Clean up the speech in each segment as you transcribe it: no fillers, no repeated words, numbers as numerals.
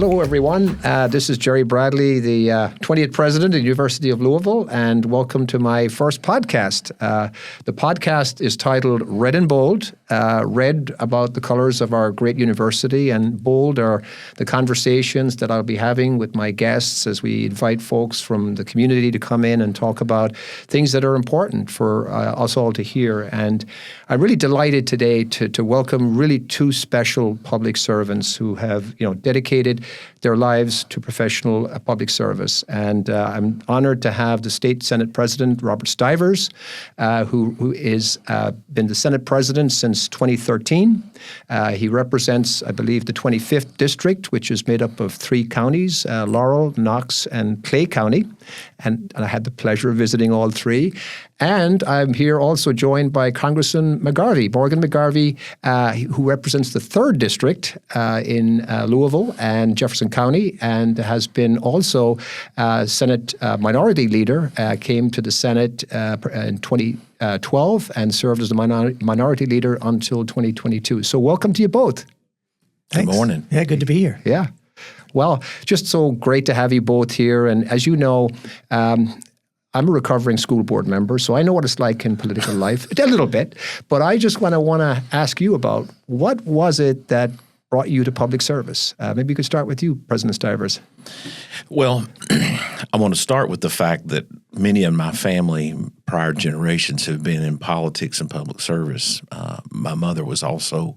Hello, everyone. This is Gerry Bradley, the 20th president of the University of Louisville, and welcome to my first podcast. The podcast is titled Red and Bold. Red about the colors of our great university, and bold are the conversations that I'll be having with my guests as we invite folks from the community to come in and talk about things that are important for us all to hear. And I'm really delighted today to welcome really two special public servants who have, dedicated their lives to professional public service. And I'm honored to have the State Senate President, Robert Stivers, who is been the Senate President since 2013. He represents, I believe, the 25th District, which is made up of 3 counties, Laurel, Knox, and Clay County. And I had the pleasure of visiting all 3. And I'm here also joined by Congressman McGarvey, Morgan McGarvey, who represents the 3rd District in Louisville and Jefferson County, and has been also Senate Minority Leader, came to the Senate in 2012 and served as the Minority Leader until 2022. So welcome to you both. Thanks. Good morning. Yeah, good to be here. Yeah. Well, just so great to have you both here. And as you know, I'm a recovering school board member, so I know what it's like in political life, a little bit. But I just want to ask you about what was it that brought you to public service? Maybe you could start with you, President Stivers. Well, I want to start with the fact that many of my family, prior generations, have been in politics and public service. My mother was also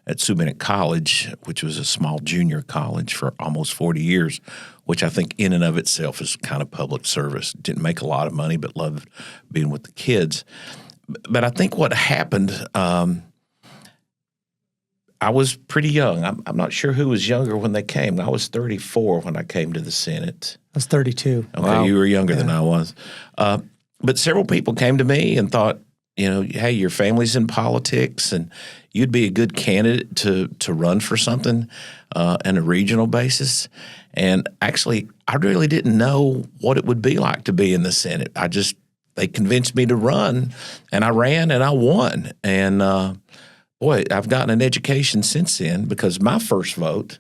at Sioux Bennett College, which was a small junior college, for almost 40 years, which I think in and of itself is kind of public service. Didn't make a lot of money, but loved being with the kids. But I think what happened, I was pretty young. I'm not sure who was younger when they came. I was 34 when I came to the Senate. I was 32. Okay, Wow. You were younger than I was. But several people came to me and thought, hey, your family's in politics and you'd be a good candidate to run for something on a regional basis. And actually, I really didn't know what it would be like to be in the Senate. They convinced me to run, and I ran and I won. And boy, I've gotten an education since then, because my first vote,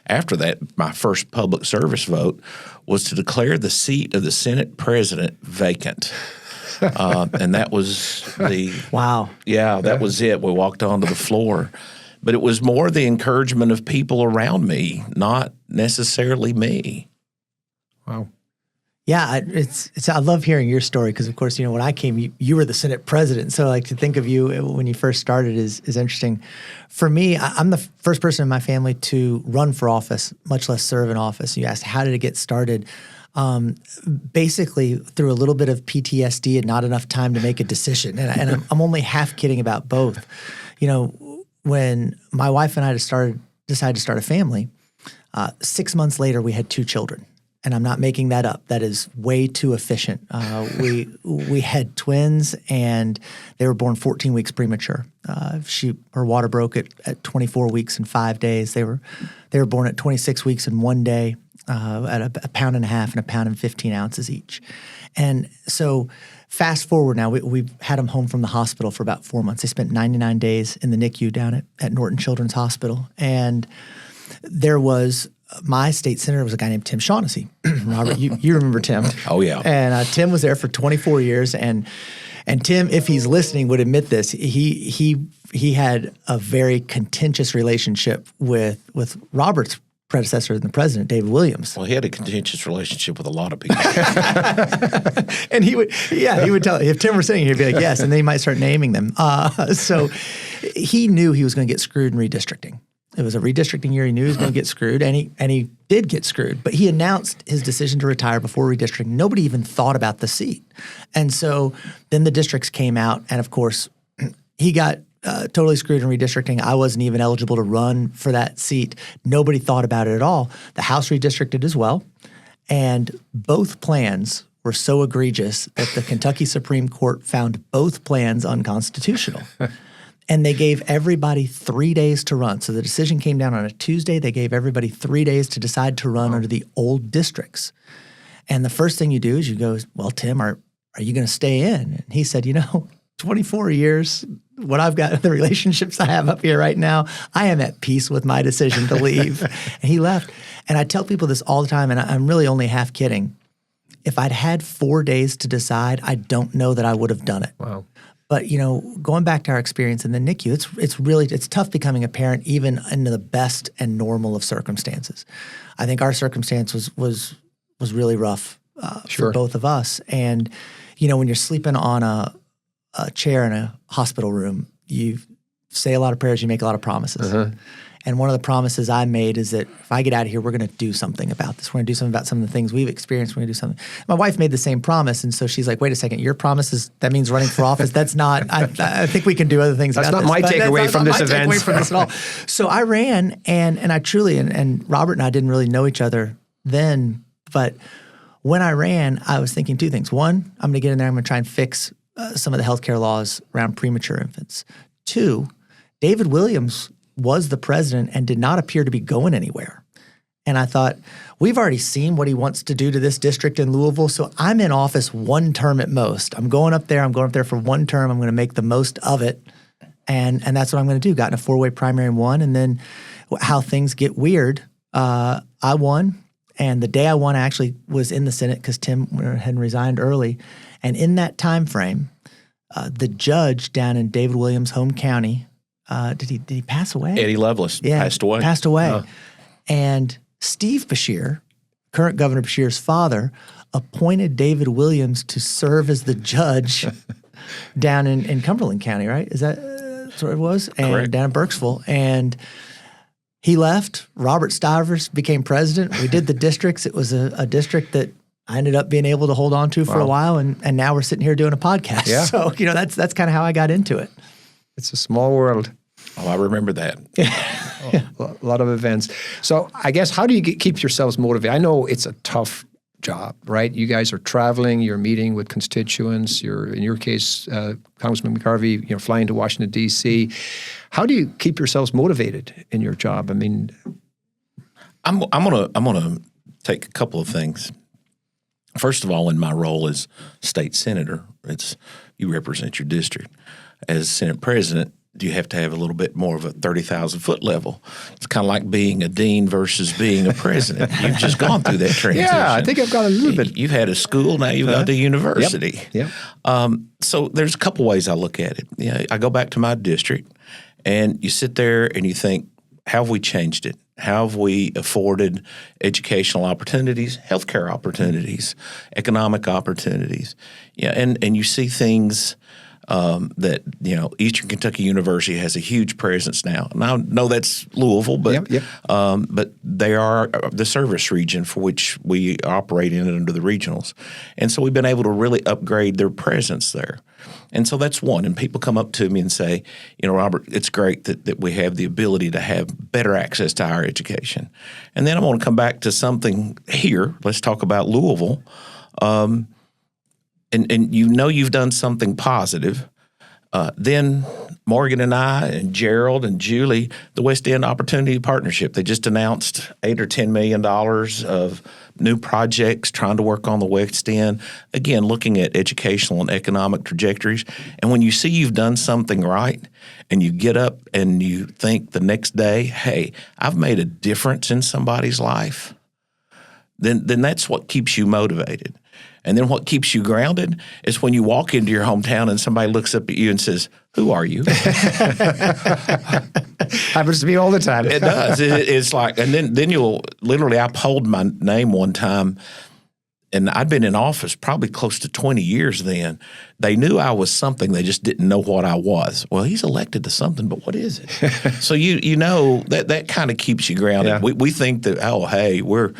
after that, my first public service vote, was to declare the seat of the Senate President vacant. And that was Wow. Yeah, that was it. We walked onto the floor. But it was more the encouragement of people around me, not necessarily me. Wow. Yeah, I love hearing your story because, of course, when I came, you were the Senate President. So, to think of you when you first started is interesting. For me, I'm the first person in my family to run for office, much less serve in office. You asked, how did it get started? Basically through a little bit of PTSD and not enough time to make a decision. And I'm only half kidding about both. When my wife and I decided to start a family, 6 months later we had 2 children. And I'm not making that up. That is way too efficient. We had twins, and they were born 14 weeks premature. Her water broke at 24 weeks and 5 days. They were born at 26 weeks and 1 day. At a pound and a half and a pound and 15 ounces each. And so fast forward now, we've had them home from the hospital for about 4 months. They spent 99 days in the NICU down at Norton Children's Hospital. And there was my state senator was a guy named Tim Shaughnessy. Robert, you remember Tim. Oh, yeah. And Tim was there for 24 years. And Tim, if he's listening, would admit this. He had a very contentious relationship with Robert's predecessor and the president, David Williams. Well, he had a contentious relationship with a lot of people. And he would tell, if Tim were sitting here, he'd be like, yes, and then he might start naming them. So he knew he was going to get screwed in redistricting. It was a redistricting year. He knew he was going to get screwed, and he did get screwed. But he announced his decision to retire before redistricting. Nobody even thought about the seat. And so then the districts came out, and of course, he got totally screwed in redistricting. I wasn't even eligible to run for that seat. Nobody thought about it at all. The House redistricted as well. And both plans were so egregious that the Kentucky Supreme Court found both plans unconstitutional. And they gave everybody 3 days to run. So the decision came down on a Tuesday. They gave everybody 3 days to decide to run under the old districts. And the first thing you do is you go, well, Tim, are you going to stay in? And he said, 24 years, what I've got, the relationships I have up here right now, I am at peace with my decision to leave. And he left. And I tell people this all the time, and I'm really only half kidding. If I'd had 4 days to decide, I don't know that I would have done it. Wow. But, you know, going back to our experience in the NICU, it's tough becoming a parent even into the best and normal of circumstances. I think our circumstance was really rough for both of us. And, you know, when you're sleeping on a chair in a hospital room, you say a lot of prayers, you make a lot of promises. And one of the promises I made is that if I get out of here, we're going to do something about this. We're going to do something about some of the things we've experienced. We're going to do something. My wife made the same promise. And so she's like, wait a second, your promise that means running for office? That's not, I think we can do other things that's about not this. My takeaway from this event. That's not my takeaway from this at all. So I ran, and I truly, and Robert and I didn't really know each other then, but when I ran, I was thinking two things. One, I'm going to get in there, I'm going to try and fix some of the healthcare laws around premature infants. Two, David Williams was the president and did not appear to be going anywhere. And I thought, we've already seen what he wants to do to this district in Louisville, so I'm in office one term at most. I'm going up there for one term. I'm going to make the most of it, and that's what I'm going to do. Got in a 4-way primary and won, and then how things get weird, I won. And the day I won, I actually was in the Senate because Tim had resigned early. And in that time frame, the judge down in David Williams' home county, did he pass away? Eddie Lovelace passed away. Passed away. And Steve Beshear, current Governor Beshear's father, appointed David Williams to serve as the judge down in Cumberland County, right? Is that what it was? And correct. Down in Burkesville. And he left. Robert Stivers became president. We did the districts. It was a district that I ended up being able to hold on to for a while, and now we're sitting here doing a podcast. Yeah. So, you know, that's kind of how I got into it. It's a small world. Oh, I remember that. A lot of events. So I guess, how do you keep yourselves motivated? I know it's a tough job, right? You guys are traveling, you're meeting with constituents, you're, in your case, Congressman McGarvey, you know, flying to Washington, D.C. How do you keep yourselves motivated in your job? I mean, I'm gonna take a couple of things. First of all, in my role as state senator, you represent your district. As Senate president, you have to have a little bit more of a 30,000-foot level. It's kind of like being a dean versus being a president. You've just gone through that transition. yeah, I think I've got a little bit. You've had a school, now you've got the university. Yep. So there's a couple ways I look at it. You know, I go back to my district, and you sit there and you think, how have we changed it? How have we afforded educational opportunities, healthcare opportunities, economic opportunities? Yeah, and you see things that, you know, Eastern Kentucky University has a huge presence now. And I know that's Louisville, but but they are the service region for which we operate in under the regionals. And so we've been able to really upgrade their presence there. And so that's one. And people come up to me and say, you know, Robert, it's great that we have the ability to have better access to higher education. And then I want to come back to something here. Let's talk about Louisville. And you know you've done something positive. Then Morgan and I and Gerald and Julie, the West End Opportunity Partnership, they just announced $8 or $10 million of new projects trying to work on the West End. Again, looking at educational and economic trajectories. And when you see you've done something right and you get up and you think the next day, hey, I've made a difference in somebody's life, then that's what keeps you motivated. And then what keeps you grounded is when you walk into your hometown and somebody looks up at you and says, who are you? Happens to me all the time. It does. It's like, and then you'll literally, I polled my name one time, and I'd been in office probably close to 20 years then. They knew I was something. They just didn't know what I was. Well, he's elected to something, but what is it? So you know that kind of keeps you grounded. Yeah. We think that, oh, hey, we're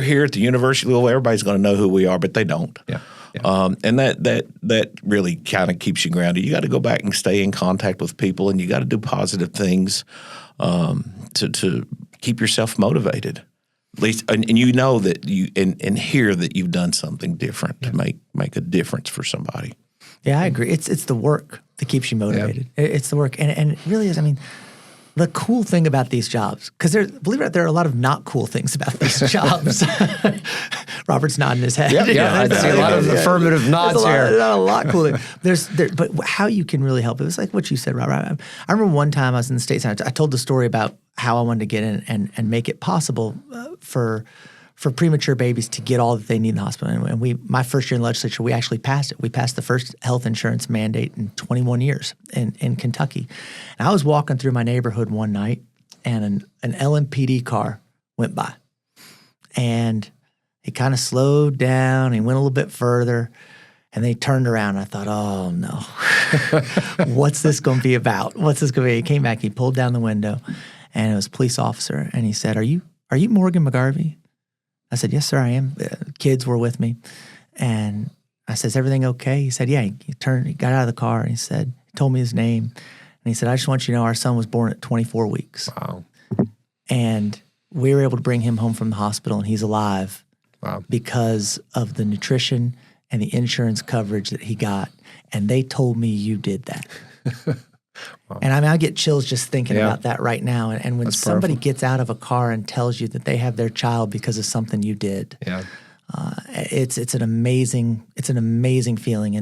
here at the University of Louisville. Everybody's going to know who we are, but they don't. Yeah. And that really kind of keeps you grounded. You got to go back and stay in contact with people, and you got to do positive things to keep yourself motivated. At least, and you know that you and hear that you've done something different to make a difference for somebody. Yeah, I agree. It's the work that keeps you motivated. It's the work, and it really is. I mean, the cool thing about these jobs, because believe it or not, there are a lot of not cool things about these jobs. Robert's nodding his head. Yeah, I see a lot of affirmative nods here. There's a lot cooler. But how you can really help it was like what you said, Robert. I remember one time I was in the States, and I told the story about how I wanted to get in and make it possible for premature babies to get all that they need in the hospital. And my first year in the legislature, we actually passed it. We passed the first health insurance mandate in 21 years in Kentucky. And I was walking through my neighborhood one night, and an LMPD car went by. And he kind of slowed down. He went a little bit further, and they turned around. And I thought, oh, no. What's this going to be about? What's this going to be? He came back. He pulled down the window, and it was a police officer. And he said, Are you Morgan McGarvey? I said, yes, sir, I am. Kids were with me. And I said, is everything okay? He said, yeah. He got out of the car, and he told me his name. And he said, I just want you to know our son was born at 24 weeks. Wow. And we were able to bring him home from the hospital, and he's alive. Wow. Because of the nutrition and the insurance coverage that he got. And they told me you did that. Wow. And I get chills just thinking about that right now. And when somebody gets out of a car and tells you that they have their child because of something you did, it's an amazing feeling.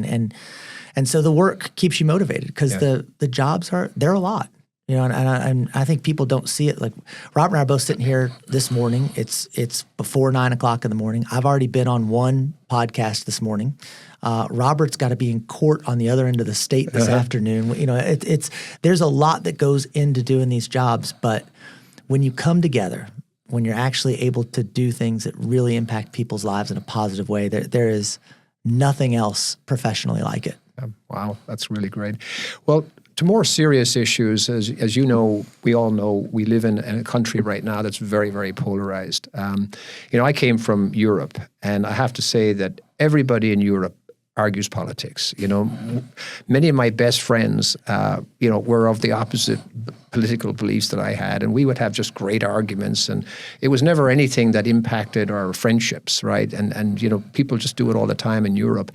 And so the work keeps you motivated because the jobs they're a lot. And I think people don't see it. Like Robert and I are both sitting here this morning. It's before 9 o'clock in the morning. I've already been on one podcast this morning. Robert's got to be in court on the other end of the state this afternoon. There's a lot that goes into doing these jobs, but when you come together, when you're actually able to do things that really impact people's lives in a positive way, there is nothing else professionally like it. Wow, that's really great. Well, to more serious issues, as you know, we all know, we live in a country right now that's very, very polarized. I came from Europe, and I have to say that everybody in Europe argues politics. Many of my best friends, were of the opposite political beliefs that I had, and we would have just great arguments, and it was never anything that impacted our friendships, right? And people just do it all the time in Europe.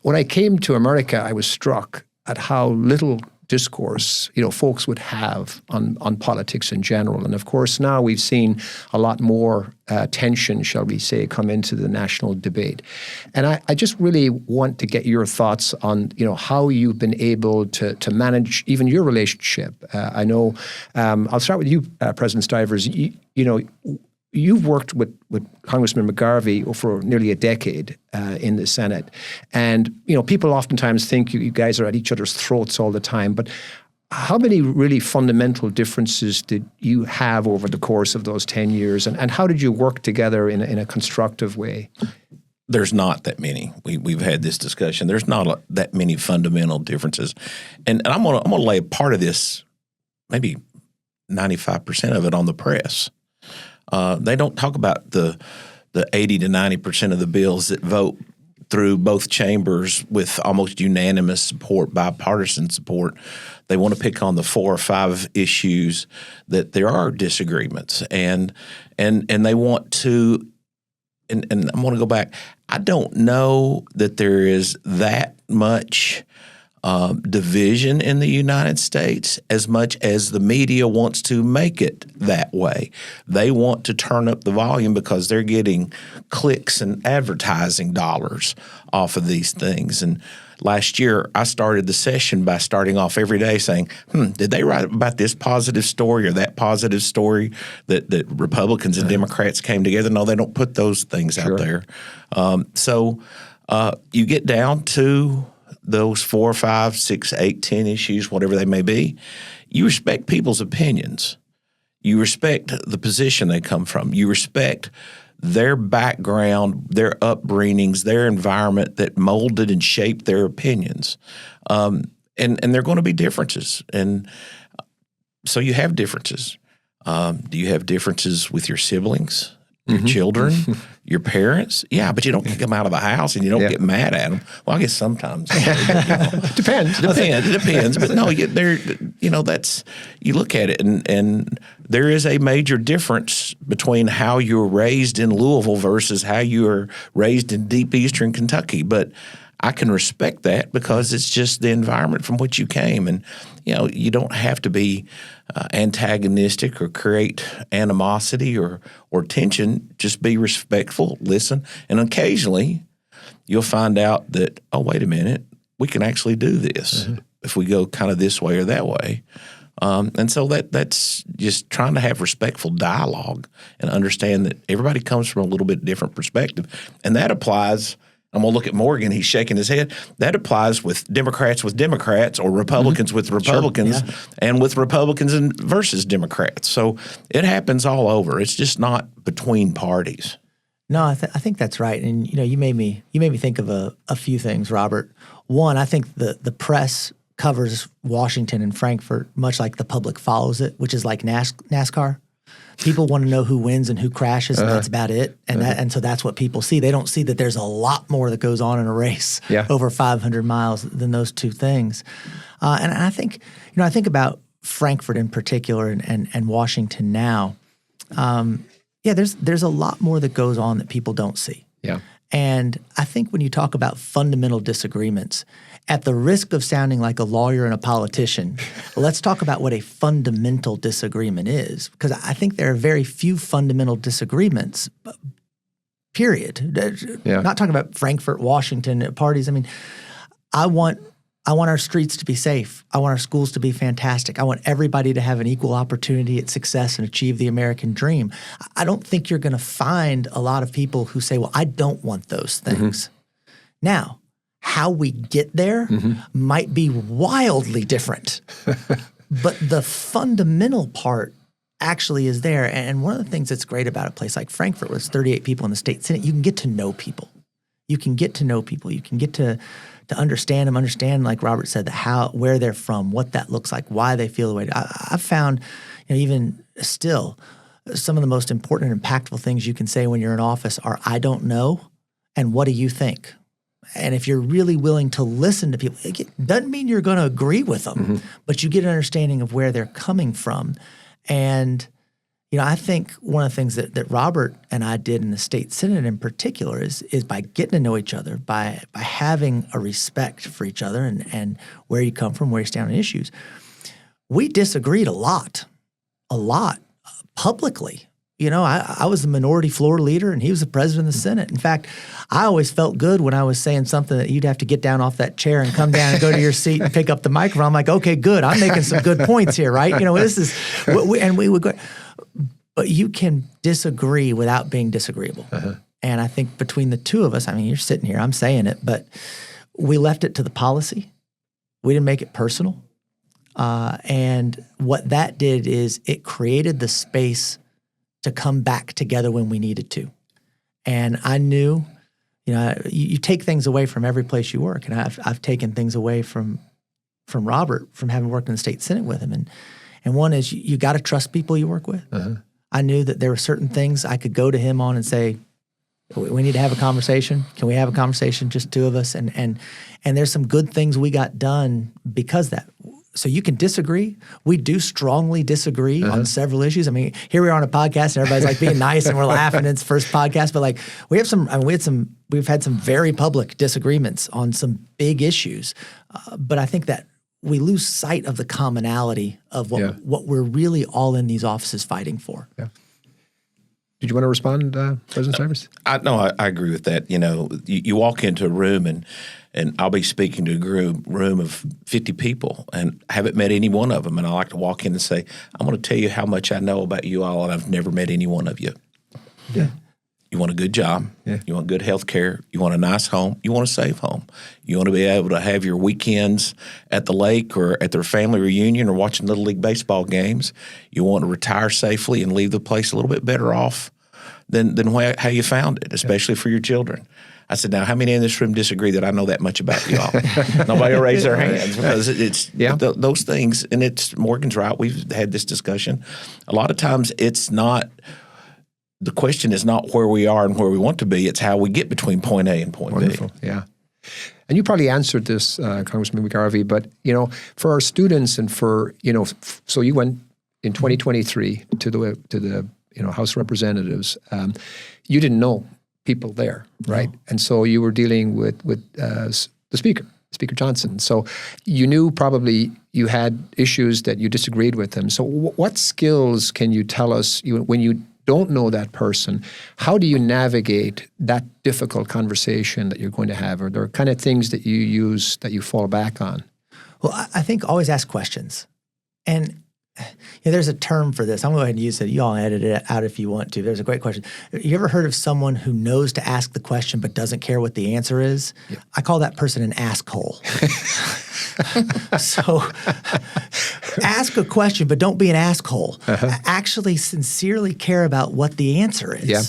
When I came to America, I was struck at how little discourse, folks would have on politics in general. And of course, now we've seen a lot more tension, shall we say, come into the national debate. And I just really want to get your thoughts on, how you've been able to manage even your relationship. I know, I'll start with you, President Stivers. You've worked with Congressman McGarvey for nearly a decade in the Senate. And, people oftentimes think you guys are at each other's throats all the time. But how many really fundamental differences did you have over the course of those 10 years? And how did you work together in a constructive way? There's not that many. We've had this discussion. There's not that many fundamental differences. And I'm gonna lay a part of this, maybe 95% of it, on the press. They don't talk about the 80 to 90% of the bills that vote through both chambers with almost unanimous support, bipartisan support. They want to pick on the 4 or 5 issues that there are disagreements, and they want to. And I'm going to go back. I don't know that there is that much division in the United States as much as the media wants to make it that way. They want to turn up the volume because they're getting clicks and advertising dollars off of these things. And last year, I started the session by starting off every day saying, did they write about this positive story or that positive story that Republicans and Democrats came together? No, they don't put those things out there. So you get down to those 4, 5, 6, 8, 10 issues, whatever they may be. You respect people's opinions. You respect the position they come from. You respect their background, their upbringings, their environment that molded and shaped their opinions. And there are going to be differences. And so you have differences. Do you have differences with your siblings, your children, your parents? Yeah, but you don't kick them out of the house and you don't get mad at them. Well, I guess sometimes. Depends. It depends. But no, that's, you look at it and there is a major difference between how you were raised in Louisville versus how you were raised in deep eastern Kentucky. But I can respect that because it's just the environment from which you came. And, you don't have to be antagonistic or create animosity or tension. Just be respectful, listen, and occasionally you'll find out that, oh, wait a minute, we can actually do this if we go kind of this way or that way. And so that's just trying to have respectful dialogue and understand that everybody comes from a little bit different perspective. And that applies – I'm going to look at Morgan. He's shaking his head. That applies with Democrats or Republicans with Republicans and with Republicans versus Democrats. So it happens all over. It's just not between parties. No, I think that's right. And, you made me think of a few things, Robert. One, I think the press covers Washington and Frankfurt much like the public follows it, which is like NASCAR. People want to know who wins and who crashes, and that's about it. And so that's what people see. They don't see that there's a lot more that goes on in a race over 500 miles than those two things. And I think, I think about Frankfurt in particular and Washington now. There's a lot more that goes on that people don't see. Yeah. And I think when you talk about fundamental disagreements, at the risk of sounding like a lawyer and a politician, let's talk about what a fundamental disagreement is, because I think there are very few fundamental disagreements, period. Yeah. Not talking about Frankfurt, Washington parties. I mean, I want our streets to be safe. I want our schools to be fantastic. I want everybody to have an equal opportunity at success and achieve the American dream. I don't think you're going to find a lot of people who say, well, I don't want those things. Now, how we get there might be wildly different, but the fundamental part actually is there. And one of the things that's great about a place like Frankfurt, where it's 38 people in the state Senate, you can get to know people. You can get to know people. You can get to understand them, like Robert said, where they're from, what that looks like, why they feel the way. I've found, even still, some of the most important and impactful things you can say when you're in office are, I don't know, and what do you think? And if you're really willing to listen to people, it doesn't mean you're going to agree with them, but you get an understanding of where they're coming from. And, I think one of the things that Robert and I did in the state Senate in particular is by getting to know each other, by having a respect for each other and where you come from, where you stand on issues. We disagreed a lot publicly. I was the minority floor leader and he was the president of the Senate. In fact, I always felt good when I was saying something that you'd have to get down off that chair and come down and go to your seat and pick up the microphone. I'm like, okay, good. I'm making some good points here, right? This is, and we would go, but you can disagree without being disagreeable. And I think between the two of us, you're sitting here, I'm saying it, but we left it to the policy. We didn't make it personal. And what that did is it created the space to come back together when we needed to. And I knew, you take things away from every place you work. And I've taken things away from Robert from having worked in the state Senate with him. And one is you got to trust people you work with. I knew that there were certain things I could go to him on and say, we need to have a conversation. Can we have a conversation, just two of us? And there's some good things we got done because of that. So you can disagree. We do strongly disagree on several issues. Here we are on a podcast and everybody's like being nice and we're laughing. It's the first podcast, but we have we've had some very public disagreements on some big issues. But I think that we lose sight of the commonality of what we're really all in these offices fighting for. Yeah. Did you want to respond, President Stivers? I agree with that. You walk into a room and I'll be speaking to a room of 50 people and I haven't met any one of them. And I like to walk in and say, I'm going to tell you how much I know about you all and I've never met any one of you. Yeah. You want a good job. Yeah. You want good health care. You want a nice home. You want a safe home. You want to be able to have your weekends at the lake or at their family reunion or watching Little League baseball games. You want to retire safely and leave the place a little bit better off than how you found it, especially for your children. I said, now, how many in this room disagree that I know that much about you all? Nobody will raise their hands because it's those things. And it's Morgan's right. We've had this discussion. A lot of times it's not – the question is not where we are and where we want to be. It's how we get between point A and point Wonderful. B. Yeah. And you probably answered this, Congressman McGarvey, but, for our students and for, so you went in 2023 to the House of Representatives. You didn't know people there, right? No. And so you were dealing with the Speaker, Speaker Johnson. So you knew probably you had issues that you disagreed with him. So what skills can you tell us when you don't know that person? How do you navigate that difficult conversation that you're going to have? Or there are kind of things that you use that you fall back on? Well, I think always ask questions. And there's a term for this. I'm going to go ahead and use it. You all edit it out if you want to. There's a great question. You ever heard of someone who knows to ask the question but doesn't care what the answer is? Yeah. I call that person an asshole. So ask a question, but don't be an asshole. Actually sincerely care about what the answer is. Yeah.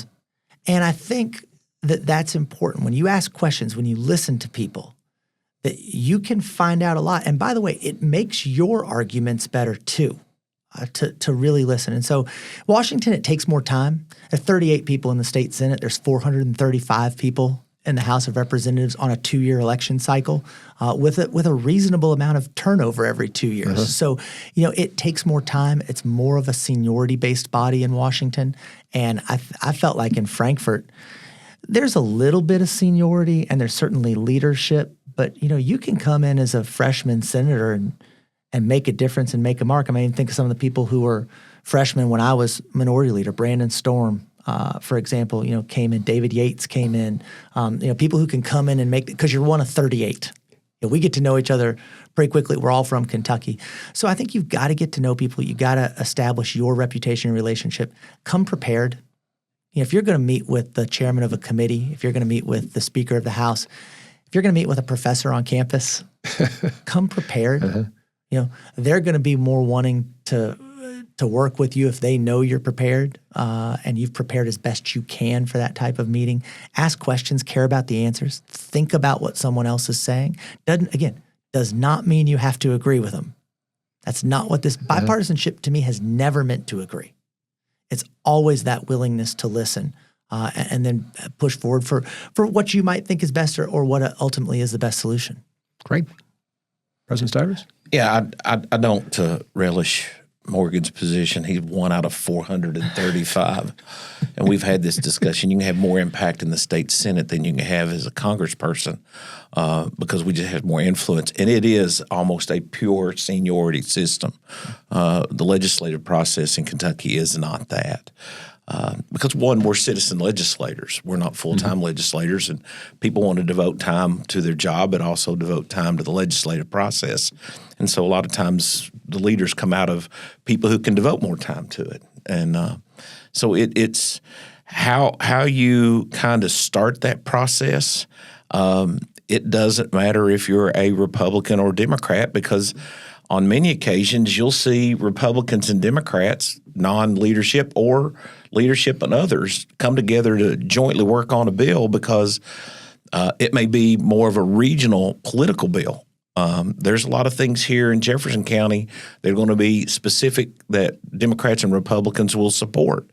And I think that that's important. When you ask questions, when you listen to people, that you can find out a lot. And by the way, it makes your arguments better too. To really listen. And so Washington, it takes more time. There are 38 people in the state Senate. There's 435 people in the House of Representatives on a 2-year election cycle with a reasonable amount of turnover every 2 years. So, it takes more time. It's more of a seniority-based body in Washington. And I felt like in Frankfort, there's a little bit of seniority and there's certainly leadership. But, you can come in as a freshman senator and make a difference and make a mark. I mean, think of some of the people who were freshmen when I was minority leader. Brandon Storm, for example, came in. David Yates came in. People who can come in and make – because you're one of 38. We get to know each other pretty quickly. We're all from Kentucky. So I think you've got to get to know people. You've got to establish your reputation and relationship. Come prepared. If you're going to meet with the chairman of a committee, if you're going to meet with the Speaker of the House, if you're going to meet with a professor on campus, come prepared. They're going to be more wanting to work with you if they know you're prepared and you've prepared as best you can for that type of meeting. Ask questions, care about the answers, think about what someone else is saying. Does not mean you have to agree with them. That's not what this bipartisanship to me has never meant to agree. It's always that willingness to listen and then push forward for what you might think is best or what ultimately is the best solution. Great. President Stivers? Yeah, I don't relish Morgan's position. He's 1 out of 435. And we've had this discussion. You can have more impact in the state Senate than you can have as a congressperson because we just have more influence. And it is almost a pure seniority system. The legislative process in Kentucky is not that. Because one, we're citizen legislators. We're not full-time legislators, and people want to devote time to their job but also devote time to the legislative process. And so a lot of times the leaders come out of people who can devote more time to it. And so it's how you kind of start that process. It doesn't matter if you're a Republican or Democrat because on many occasions you'll see Republicans and Democrats, non-leadership or leadership and others, come together to jointly work on a bill because it may be more of a regional political bill. There's a lot of things here in Jefferson County that are going to be specific that Democrats and Republicans will support.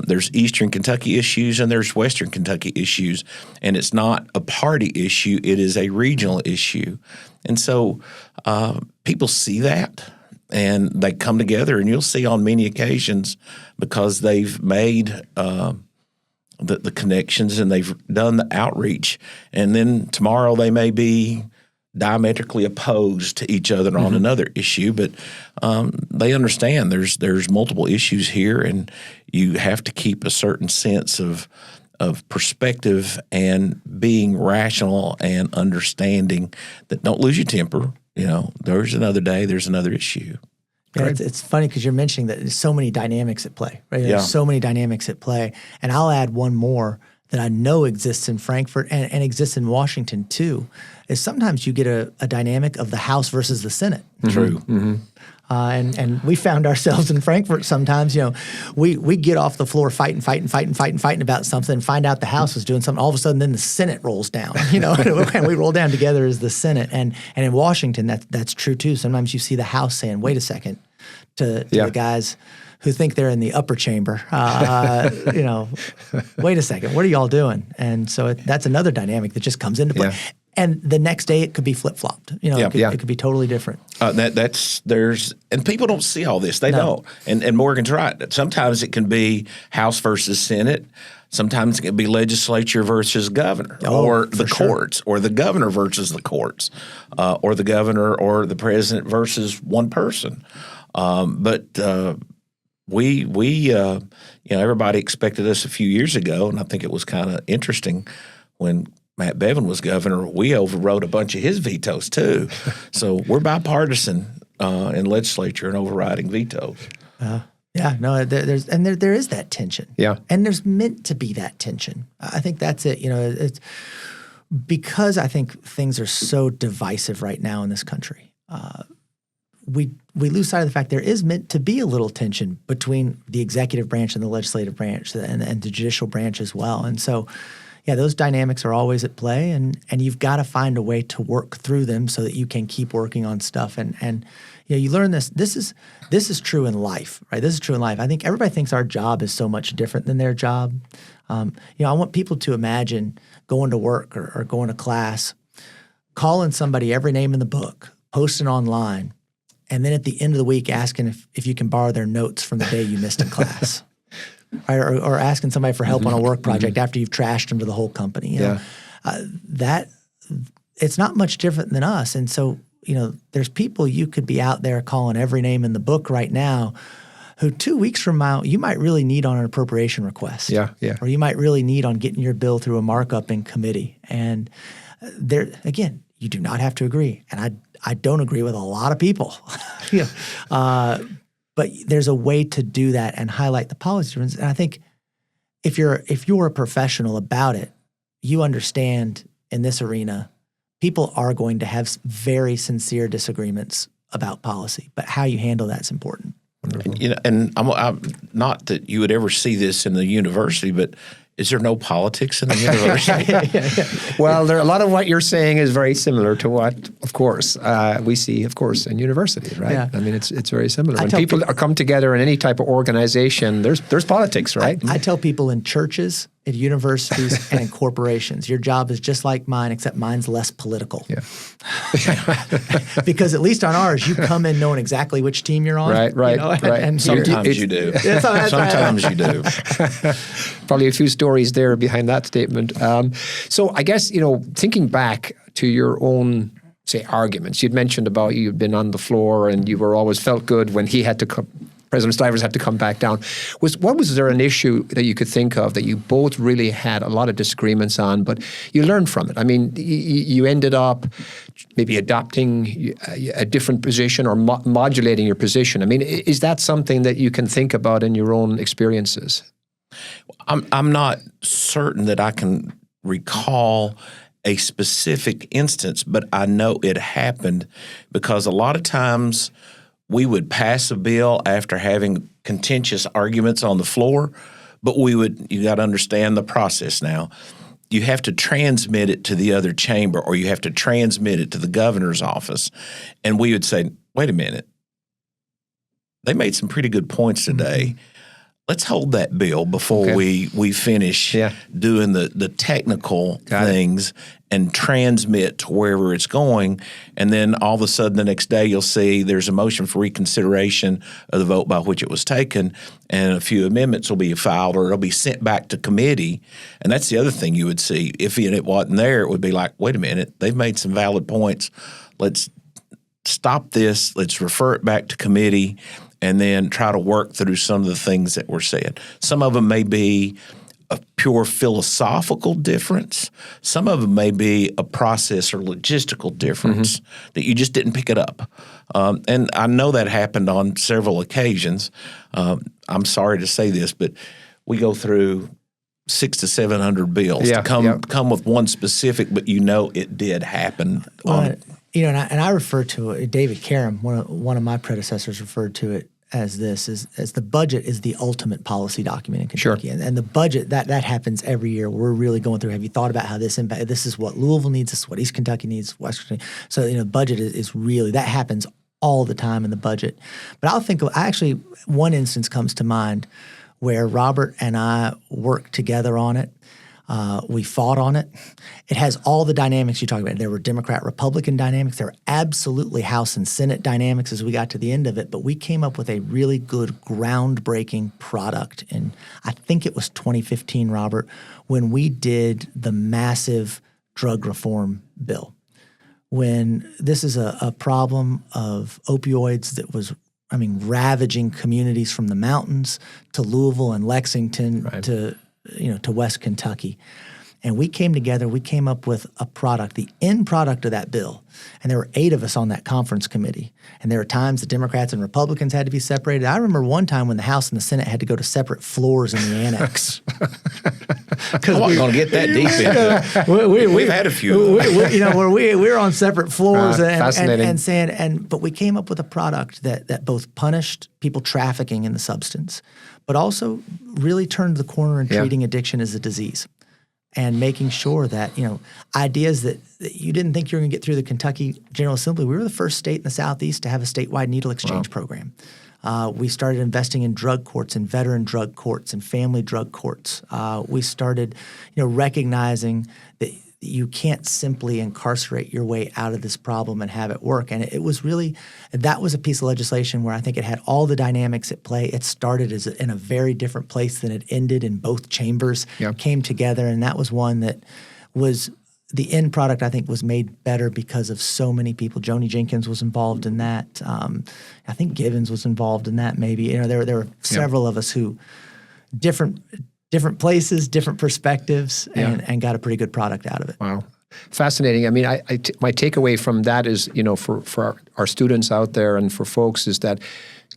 There's Eastern Kentucky issues and there's Western Kentucky issues, and it's not a party issue. It is a regional issue. And so people see that and they come together, and you'll see on many occasions because they've made the connections and they've done the outreach, and then tomorrow they may be diametrically opposed to each other on another issue, but they understand there's multiple issues here, and you have to keep a certain sense of perspective and being rational and understanding that don't lose your temper. There's another day, there's another issue. Yeah, it's funny because you're mentioning that there's so many dynamics at play, right? There's so many dynamics at play. And I'll add one more that I know exists in Frankfort and exists in Washington too, is sometimes you get a dynamic of the House versus the Senate. True. And we found ourselves in Frankfort sometimes, we get off the floor fighting about something, find out the House was doing something, all of a sudden then the Senate rolls down, and we roll down together as the Senate. And in Washington, that's true too. Sometimes you see the House saying, wait a second, to the guys who think they're in the upper chamber, wait a second, what are y'all doing? And so that's another dynamic that just comes into play. Yeah. And the next day it could be flip-flopped. It could be totally different. And people don't see all this. They don't. And Morgan's right. Sometimes it can be House versus Senate. Sometimes it can be legislature versus governor, or the courts, or the governor versus the courts, or the governor or the president versus one person. Everybody expected us a few years ago, and I think it was kind of interesting when Matt Bevin was governor. We overrode a bunch of his vetoes too. So we're bipartisan in legislature and overriding vetoes. There is that tension. Yeah. And there's meant to be that tension. I think that's it. It's because I think things are so divisive right now in this country. We lose sight of the fact there is meant to be a little tension between the executive branch and the legislative branch and the judicial branch as well. And so, those dynamics are always at play, and you've got to find a way to work through them so that you can keep working on stuff. And you learn this. This is true in life, right? This is true in life. I think everybody thinks our job is so much different than their job. I want people to imagine going to work or going to class, calling somebody every name in the book, posting online, and then at the end of the week asking if you can borrow their notes from the day you missed in class. Right? Or asking somebody for help on a work project after you've trashed them to the whole company. That it's not much different than us. And so, there's people you could be out there calling every name in the book right now who 2 weeks from now you might really need on an appropriation request. Or you might really need on getting your bill through a markup in committee. And there, again, you do not have to agree. And I don't agree with a lot of people. But there's a way to do that and highlight the policy difference. And I think if you're a professional about it, you understand in this arena, people are going to have very sincere disagreements about policy, but how you handle that's important. And I'm not that you would ever see this in the university, but is there no politics in the university? Well, a lot of what you're saying is very similar to what, of course, we see, of course, in universities, right? Yeah. I mean, it's very similar. When people come together in any type of organization, there's politics, right? I tell people in churches, at universities, and in corporations, your job is just like mine, except mine's less political. Yeah. Because at least on ours, you come in knowing exactly which team you're on. Right. And Sometimes you do. Sometimes you do. Probably a few stories there behind that statement. So I guess, thinking back to your own, say, arguments, you'd mentioned about you'd been on the floor and you were always felt good when he had to come. President Stivers had to come back down. Was there an issue that you could think of that you both really had a lot of disagreements on, but you learned from it? I mean, you ended up maybe adopting a different position or modulating your position. I mean, is that something that you can think about in your own experiences? I'm not certain that I can recall a specific instance, but I know it happened because a lot of times we would pass a bill after having contentious arguments on the floor, but you got to understand the process now. You have to transmit it to the other chamber or you have to transmit it to the governor's office. And we would say, wait a minute, they made some pretty good points today. Let's hold that bill before we finish doing the technical things and transmit to wherever it's going. And then all of a sudden the next day you'll see there's a motion for reconsideration of the vote by which it was taken, and a few amendments will be filed or it'll be sent back to committee. And that's the other thing you would see. If it wasn't there, it would be like, wait a minute, they've made some valid points. Let's stop this. Let's refer it back to committee and then try to work through some of the things that were said. Some of them may be a pure philosophical difference. Some of them may be a process or logistical difference that you just didn't pick it up. And I know that happened on several occasions. I'm sorry to say this, but we go through 600 to 700 bills to come with one specific, but it did happen. And I refer to it, David Karam, one of my predecessors referred to it as the budget is the ultimate policy document in Kentucky. Sure. And the budget, that happens every year. We're really going through, have you thought about how this impacts, this is what Louisville needs, this is what East Kentucky needs, West Kentucky. So, budget is really, that happens all the time in the budget. But one instance comes to mind where Robert and I worked together on it. We fought on it. It has all the dynamics you talk about. There were Democrat-Republican dynamics. There were absolutely House and Senate dynamics as we got to the end of it. But we came up with a really good, groundbreaking product. And I think it was 2015, Robert, when we did the massive drug reform bill. When this is a problem of opioids that was, ravaging communities from the mountains to Louisville and Lexington to West Kentucky. And we came together, we came up with a product, the end product of that bill. And there were 8 of us on that conference committee. And there were times the Democrats and Republicans had to be separated. I remember one time when the House and the Senate had to go to separate floors in the annex. I'm not going to get that deep into it. We've had a few. Where we were on separate floors fascinating. but we came up with a product that both punished people trafficking in the substance, but also really turned the corner in treating addiction as a disease. And making sure that, ideas that you didn't think you were going to get through the Kentucky General Assembly. We were the first state in the Southeast to have a statewide needle exchange program. We started investing in drug courts and veteran drug courts and family drug courts. We started, recognizing that you can't simply incarcerate your way out of this problem and have it work. And it was really, that was a piece of legislation where I think it had all the dynamics at play. It started in a very different place than it ended, in both chambers came together. And that was one that was, the end product I think was made better because of so many people. Joni Jenkins was involved in that. I think Givens was involved in that maybe. There were several of us who, different places, different perspectives, and got a pretty good product out of it. Wow. Fascinating. My takeaway from that is, for our students out there and for folks is that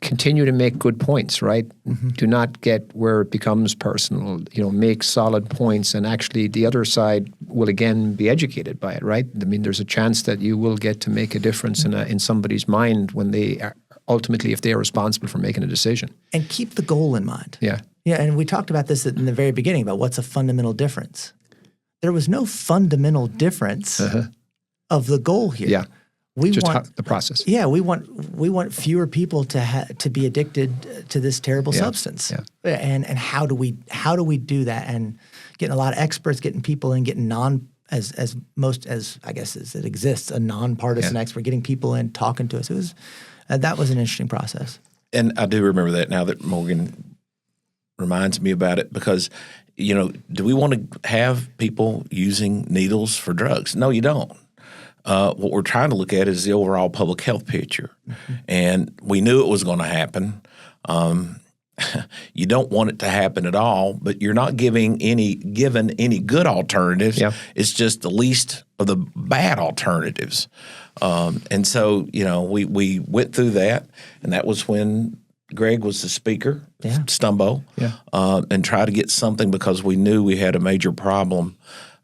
continue to make good points, right? Mm-hmm. Do not get where it becomes personal. Make solid points, and actually the other side will again be educated by it, right? There's a chance that you will get to make a difference in somebody's mind when they are, ultimately, if they are responsible for making a decision. And keep the goal in mind. Yeah. Yeah, and we talked about this in the very beginning about what's a fundamental difference. There was no fundamental difference of the goal here. Yeah, we just want the process. Yeah, we want fewer people to be addicted to this terrible substance. Yeah. And how do we do that? And getting a lot of experts, getting people in, getting as I guess as it exists, a nonpartisan expert, getting people in, talking to us. It was that was an interesting process. And I do remember that now that Morgan reminds me about it, because, do we want to have people using needles for drugs? No, you don't. What we're trying to look at is the overall public health picture. Mm-hmm. And we knew it was going to happen. You don't want it to happen at all, but you're not given any good alternatives. Yeah. It's just the least of the bad alternatives. And so, we went through that, and that was when Greg was the speaker, Stumbo, and try to get something, because we knew we had a major problem.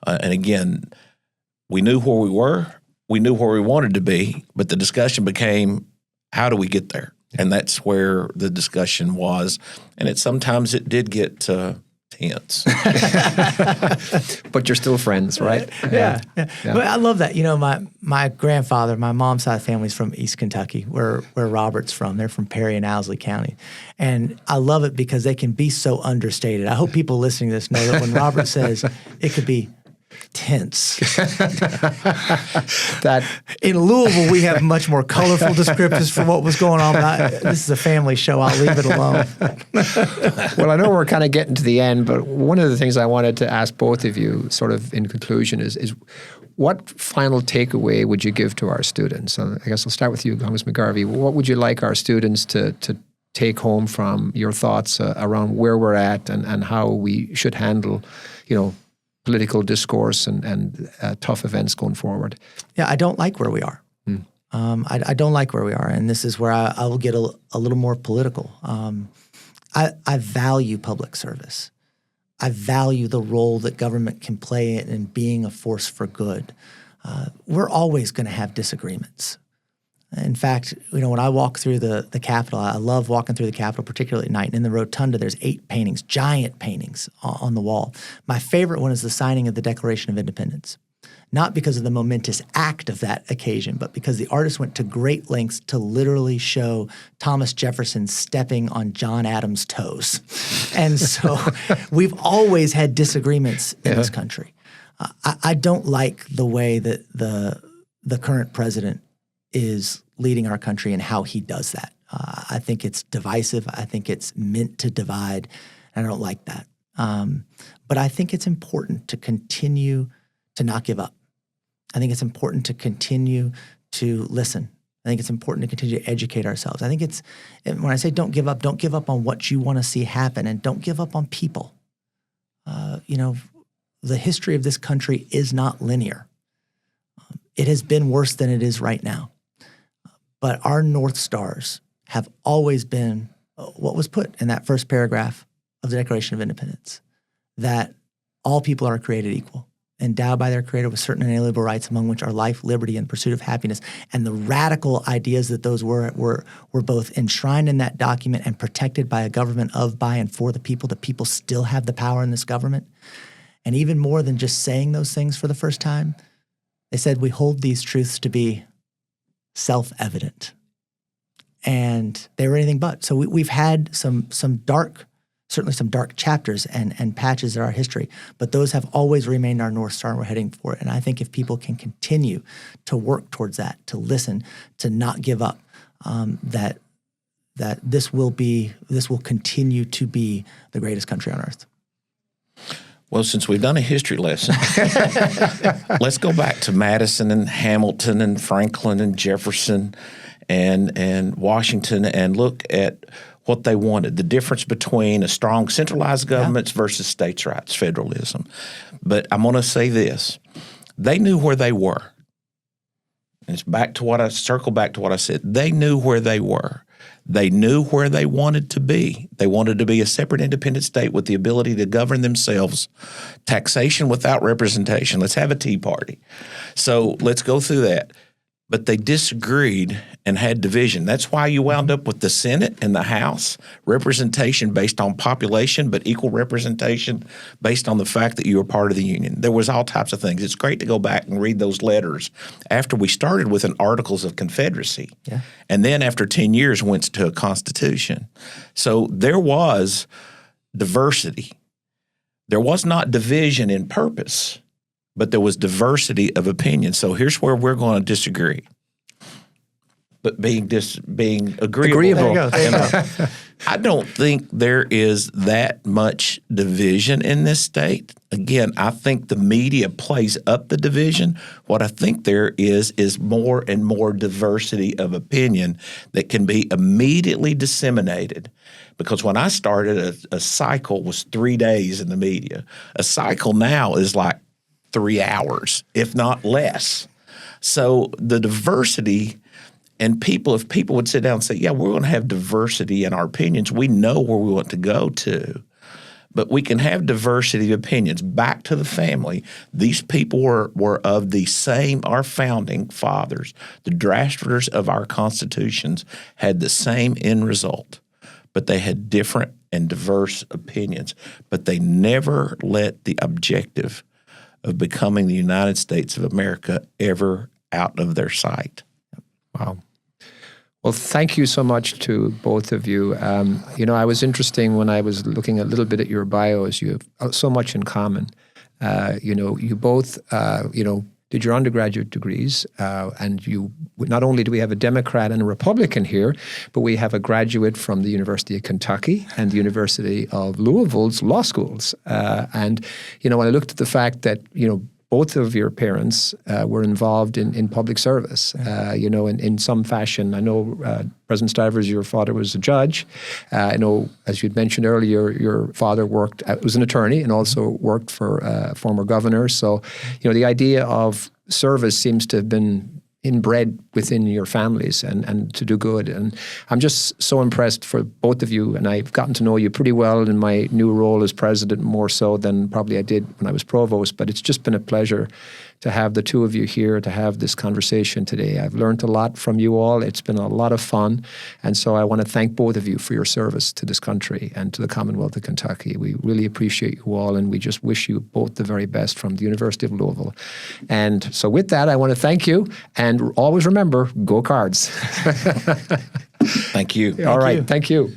And again, we knew where we were, we knew where we wanted to be, but the discussion became, how do we get there? And that's where the discussion was. And sometimes it did get tense. But you're still friends, right? Yeah. But I love that. My grandfather, my mom's side of the family is from East Kentucky, where Robert's from. They're from Perry and Owsley County. And I love it because they can be so understated. I hope people listening to this know that when Robert says it could be tense. That in Louisville, we have much more colorful descriptors for what was going on. But this is a family show. I'll leave it alone. Well, I know we're kind of getting to the end, but one of the things I wanted to ask both of you, sort of in conclusion, is what final takeaway would you give to our students? I guess I'll start with you, Congressman McGarvey. What would you like our students to take home from your thoughts around where we're at and how we should handle, political discourse and tough events going forward? Yeah, I don't like where we are. I don't like where we are, and this is where I will get a little more political. I value public service. I value the role that government can play in being a force for good. We're always going to have disagreements. In fact, when I walk through the Capitol, I love walking through the Capitol, particularly at night. And in the rotunda, there's 8 paintings, giant paintings on the wall. My favorite one is the signing of the Declaration of Independence. not because of the momentous act of that occasion, but because the artist went to great lengths to literally show Thomas Jefferson stepping on John Adams' toes. And so we've always had disagreements in this country. I don't like the way that the current president is leading our country and how he does that. I think it's divisive. I think it's meant to divide. And I don't like that. But I think it's important to continue to not give up. I think it's important to continue to listen. I think it's important to continue to educate ourselves. I think when I say don't give up on what you want to see happen, and don't give up on people. The history of this country is not linear. It has been worse than it is right now. But our North Stars have always been what was put in that first paragraph of the Declaration of Independence, that all people are created equal, endowed by their Creator with certain inalienable rights, among which are life, liberty, and pursuit of happiness. And the radical ideas that those were both enshrined in that document and protected by a government of, by, and for the people. The people still have the power in this government. And even more than just saying those things for the first time, they said, we hold these truths to be self-evident. And they were anything but. So we've had some dark chapters and patches in our history, but those have always remained our North Star, and we're heading for it. And I think if people can continue to work towards that, to listen, to not give up, that this will continue to be the greatest country on earth. Well, since we've done a history lesson, let's go back to Madison and Hamilton and Franklin and Jefferson and Washington and look at what they wanted, the difference between a strong centralized government versus states' rights, federalism. But I'm going to say this. They knew where they were. And it's circle back to what I said. They knew where they were. They knew where they wanted to be. They wanted to be a separate independent state with the ability to govern themselves. Taxation without representation. Let's have a tea party. So let's go through that. But they disagreed and had division. That's why you wound up with the Senate and the House, representation based on population, but equal representation based on the fact that you were part of the Union. There was all types of things. It's great to go back and read those letters after we started with an Articles of Confederacy. Yeah. And then after 10 years went to a Constitution. So there was diversity. There was not division in purpose, but there was diversity of opinion. So here's where we're going to disagree. But being agreeable. There you go. I don't think there is that much division in this state. Again, I think the media plays up the division. What I think there is more and more diversity of opinion that can be immediately disseminated. Because when I started, a cycle was 3 days in the media. A cycle now is like 3 hours, if not less. So the diversity, and if people would sit down and say, yeah, we're going to have diversity in our opinions, we know where we want to go to. But we can have diversity of opinions. Back to the family, these people were of the same, our founding fathers, the drafters of our constitutions had the same end result, but they had different and diverse opinions. But they never let the objective of becoming the United States of America ever out of their sight. Wow. Well, thank you so much to both of you. I was interesting when I was looking a little bit at your bios. You have so much in common. You both, did your undergraduate degrees, and you not only do we have a Democrat and a Republican here, but we have a graduate from the University of Kentucky and the University of Louisville's law schools. And when I looked at the fact that both of your parents were involved in public service, in some fashion. I know President Stivers, your father was a judge. I know, as you'd mentioned earlier, your father was an attorney and also worked for a former governor. So, the idea of service seems to have been inbred within your families and to do good. And I'm just so impressed for both of you. And I've gotten to know you pretty well in my new role as president, more so than probably I did when I was provost. But it's just been a pleasure to have the two of you here to have this conversation today. I've learned a lot from you all. It's been a lot of fun. And so I want to thank both of you for your service to this country and to the Commonwealth of Kentucky. We really appreciate you all, and we just wish you both the very best from the University of Louisville. And so with that, I want to thank you, and always remember, go Cards. Thank you. All right, thank you.